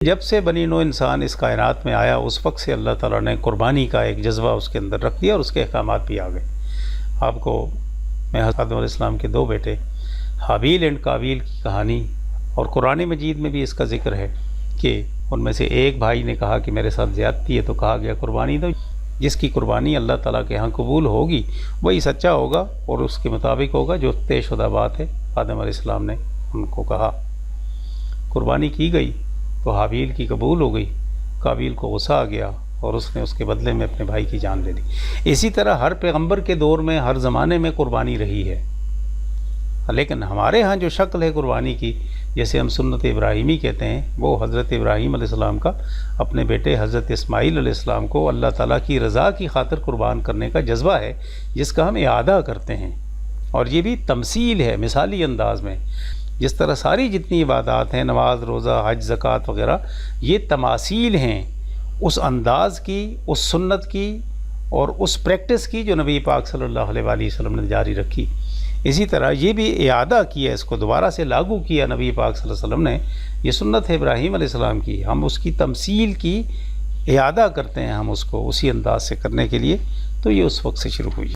جب سے بنی نوع انسان اس کائنات میں آیا اس وقت سے اللہ تعالیٰ نے قربانی کا ایک جذبہ اس کے اندر رکھ دیا اور اس کے احکامات بھی آ گئے۔ آپ کو میں حضرت آدم علیہ السلام کے دو بیٹے حابیل اینڈ قابیل کی کہانی، اور قرآن مجید میں بھی اس کا ذکر ہے کہ ان میں سے ایک بھائی نے کہا کہ میرے ساتھ زیادتی ہے، تو کہا گیا قربانی دو، جس کی قربانی اللہ تعالیٰ کے ہاں قبول ہوگی وہی سچا ہوگا اور اس کے مطابق ہوگا جو طے شدہ بات ہے۔ آدم علیہ السلام نے ان کو کہا، قربانی کی گئی تو حابیل کی قبول ہو گئی، قابیل کو غصہ آ گیا اور اس نے اس کے بدلے میں اپنے بھائی کی جان لے لی۔ اسی طرح ہر پیغمبر کے دور میں ہر زمانے میں قربانی رہی ہے، لیکن ہمارے ہاں جو شکل ہے قربانی کی، جیسے ہم سنت ابراہیمی کہتے ہیں، وہ حضرت ابراہیم علیہ السلام کا اپنے بیٹے حضرت اسماعیل علیہ السلام کو اللہ تعالیٰ کی رضا کی خاطر قربان کرنے کا جذبہ ہے، جس کا ہم اعادہ کرتے ہیں، اور یہ بھی تمثیل ہے مثالی انداز میں۔ جس طرح ساری جتنی عبادات ہیں، نماز، روزہ، حج، زکوٰۃ وغیرہ، یہ تماثیل ہیں اس انداز کی، اس سنت کی اور اس پریکٹس کی جو نبی پاک صلی اللہ علیہ وآلہ وسلم نے جاری رکھی۔ اسی طرح یہ بھی اعادہ کیا، اس کو دوبارہ سے لاگو کیا نبی پاک صلی اللہ علیہ وسلم نے۔ یہ سنت ہے ابراہیم علیہ السلام کی، ہم اس کی تمثیل کی اعادہ کرتے ہیں، ہم اس کو اسی انداز سے کرنے کے لیے، تو یہ اس وقت سے شروع ہوئی۔